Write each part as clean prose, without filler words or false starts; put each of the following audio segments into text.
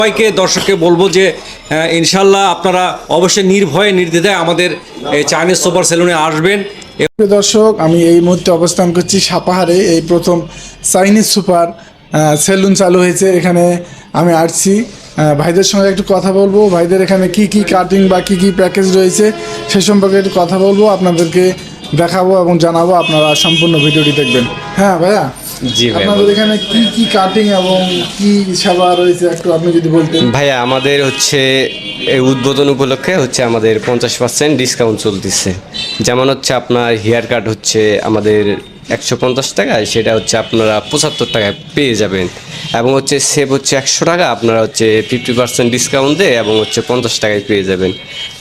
সবাইকে দর্শককে বলবো যে ইনশাল্লাহ আপনারা অবশ্যই নির্ভয়ে নির্দ্বিধায় আমাদের এই চাইনিজ সুপার সেলুনে আসবেন। প্রিয় দর্শক, আমি এই মুহূর্তে অবস্থান করছি সাপাহারে। এই প্রথম চাইনিজ সুপার সেলুন চালু হয়েছে, এখানে আমি আসছি। ভাইদের সঙ্গে একটু কথা বলবো, ভাইদের এখানে কি কি কাটিং বা কি কি প্যাকেজ রয়েছে সে সম্পর্কে একটু কথা বলবো, আপনাদেরকে দেখাবো এবং জানাবো। আপনারা সম্পূর্ণ ভিডিওটি দেখবেন। হ্যাঁ ভাইয়া, জি ভাই, আপনাদের এখানে কি কি কাটিং এবং কি সেবা রয়েছে একটু আপনি যদি বলতেন। ভাইয়া আমাদের হচ্ছে এই উদ্বোধন উপলক্ষে হচ্ছে আমাদের 50% ডিসকাউন্ট চলতেছে। যেমন হচ্ছে আপনার হেয়ার কাট হচ্ছে আমাদের 150 টাকায়, সেটা হচ্ছে আপনারা 75 টাকায় পেয়ে যাবেন। এবং হচ্ছে সেভ হচ্ছে 100 টাকা, আপনারা হচ্ছে 50% ডিসকাউন্ট দেয় এবং হচ্ছে 50 টাকায় পেয়ে যাবেন।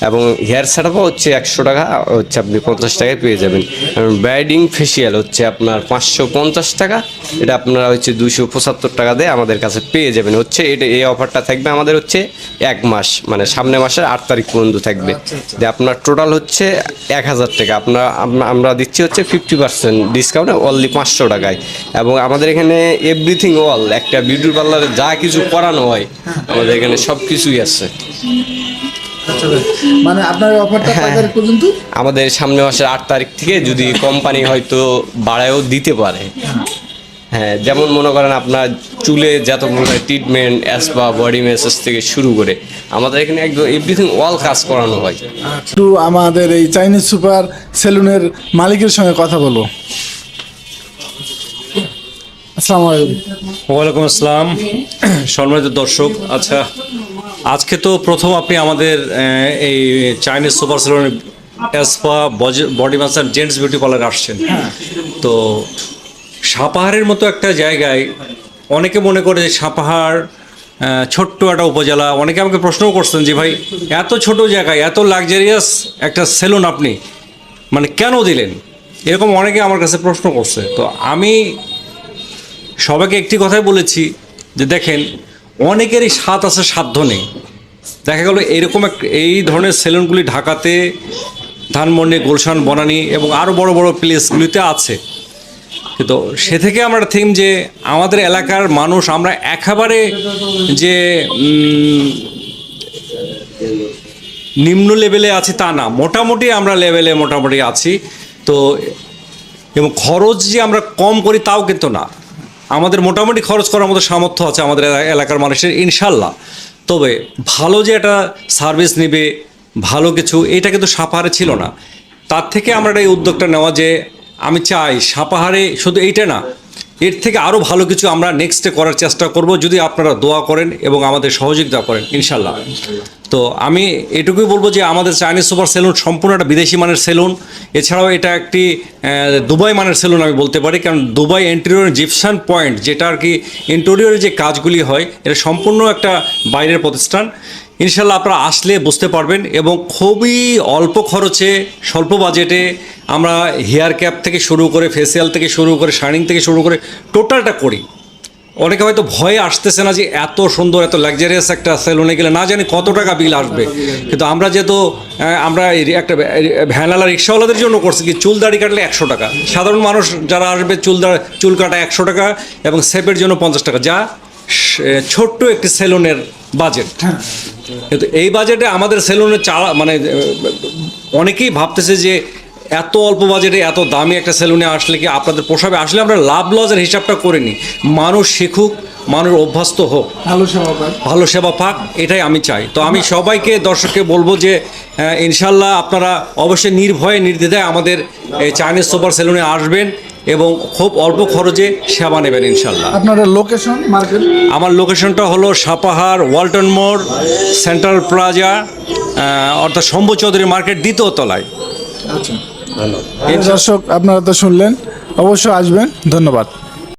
এবং হেয়ার সেটআপও হচ্ছে 100 টাকা, হচ্ছে আপনি 50 টাকায় পেয়ে যাবেন। ব্রাইডিং ফেসিয়াল হচ্ছে আপনার 550 টাকা, এটা আপনারা হচ্ছে 275 টাকা দিয়ে আমাদের কাছে পেয়ে যাবেন। হচ্ছে এটা এই অফারটা থাকবে আমাদের হচ্ছে 1 মাস, মানে সামনে মাসের 8 তারিখ পর্যন্ত থাকবে। যে আপনার টোটাল হচ্ছে 1000 টাকা আমরা দিচ্ছি হচ্ছে 50% ডিসকাউন্ট অনলি 500 টাকায়। এবং আমাদের এখানে এভরিথিং অল, একটা বিউটি পার্লারে যা কিছু করানো হয় আমাদের এখানে সব কিছুই আছে। মানে আপনার অফারটা কয় তারিখ পর্যন্ত? আমাদের সামনে মাসের 8 তারিখ থেকে, যদি কোম্পানি হয়তো বাড়ায়ও দিতে পারে। হ্যাঁ, যেমন মনে করেন আপনার চুলে যত ট্রিটমেন্ট, স্পা, বডি ম্যাসাজ থেকে শুরু করে আমাদের এখানে একদম এভরিথিং অল কাজ করানো হয়। একটু আমাদের এই চাইনিজ সুপার সেলুনের মালিকের সঙ্গে কথা বলবো। আসসালামু আলাইকুম। ওয়ালাইকুম আসসালাম, সম্মানিত দর্শক। আচ্ছা, আজকে তো প্রথম আপনি আমাদের এই চাইনিজ সুপার সেলুনের spa, body massage, gents beauty parlour আসছেন। তো সাপাহারের মতো একটা জায়গায় অনেকে মনে করে যে সাপাহার ছোট্ট একটা উপজেলা। অনেকে আমাকে প্রশ্নও করছেন যে ভাই, এত ছোট জায়গায় এত লাক্সারিয়াস একটা সেলুন আপনি মানে কেন দিলেন, এরকম অনেকে আমার কাছে প্রশ্ন করছে। তো আমি সবাইকে একটি কথাই বলেছি যে দেখেন, অনেকেরই স্বাদ আছে, সাধ্য নেই। দেখা গেল এরকম এই ধরনের সেলুনগুলি ঢাকাতে ধানমন্ডি, গুলশান, বনানী এবং আরও বড় বড় প্লেসগুলিতে আছে। কিন্তু সে থেকে আমরা থিম যে আমাদের এলাকার মানুষ আমরা একেবারে যে নিম্ন লেভেলে আছি তা না, মোটামুটি আমরা লেভেলে মোটামুটি আছি। তো এবং খরচ যে আমরা কম করি তাও কিন্তু না, আমাদের মোটামুটি খরচ করার মতো সামর্থ্য আছে আমাদের এলাকার মানুষের ইনশাল্লাহ। তবে ভালো যে একটা সার্ভিস নেবে, ভালো কিছু, এটা কিন্তু সাপাহারে ছিল না। তার থেকে আমরা এই উদ্যোগটা নেওয়া যে আমি চাই সাপাহারে শুধু এইটা না, এর থেকে আরও ভালো কিছু আমরা নেক্সটে করার চেষ্টা করব, যদি আপনারা দোয়া করেন এবং আমাদের সহযোগিতা করেন ইনশাল্লাহ। তো আমি এটুকুই বলবো যে আমাদের চাইনিজ সুপার সেলুন সম্পূর্ণ একটা বিদেশি মানের সেলুন। এছাড়াও এটা একটি দুবাই মানের সেলুন আমি বলতে পারি, কারণ দুবাই ইন্টেরিয়র জিপসান পয়েন্ট, যেটা আর কি ইন্টেরিয়রের যে কাজগুলি হয়, এটা সম্পূর্ণ একটা বাইরের প্রতিষ্ঠান। ইনশাল্লাহ আপনারা আসলে বুঝতে পারবেন। এবং খুবই অল্প খরচে, স্বল্প বাজেটে আমরা হেয়ার ক্যাপ থেকে শুরু করে, ফেসিয়াল থেকে শুরু করে, শাইনিং থেকে শুরু করে টোটালটা করি। অনেকে হয়তো ভয়ে আসতেছে না যে এত সুন্দর, এত লাক্সারিয়াস একটা সেলুনে গেলে না জানি কত টাকা বিল আসবে। কিন্তু আমরা যেহেতু আমরা একটা ভ্যানওয়ালা, রিক্সাওয়ালাদের জন্য করছি কি, চুল দাড়ি কাটলে 100 টাকা, সাধারণ মানুষ যারা আসবে চুল কাটা 100 টাকা এবং সেপের জন্য 50 টাকা, যা ছোট্ট একটি সেলুনের বাজেট। কিন্তু এই বাজেটে আমাদের সেলুনে মানে অনেকেই ভাবতেছে যে এত অল্প বাজেটে এত দামি একটা সেলুনে আসলে কি আপনাদের পোষাবে। আসলে আমরা লাভ লসের হিসাবটা করে নিই, মানুষ শিখুক, মানুষ অভ্যস্ত হোক, ভালো সেবা পাক, এটাই আমি চাই। তো আমি সবাইকে দর্শককে বলবো যে ইনশাল্লাহ আপনারা অবশ্যই নির্ভয়ে নির্দ্বিধায় আমাদের এই চাইনিজ সুপার সেলুনে আসবেন এবং খুব অল্প খরচে সেবা নেবেন ইনশাল্লাহ। আপনার লোকেশন মার্কেট? আমার লোকেশনটা হলো সাপাহার ওয়ালটন মোড়, সেন্ট্রাল প্লাজা, অর্থাৎ শম্ভু চৌধুরী মার্কেট, 2য় তলায়। আচ্ছা, দর্শক আপনারা তো শুনলেন, অবশ্যই আসবেন। ধন্যবাদ।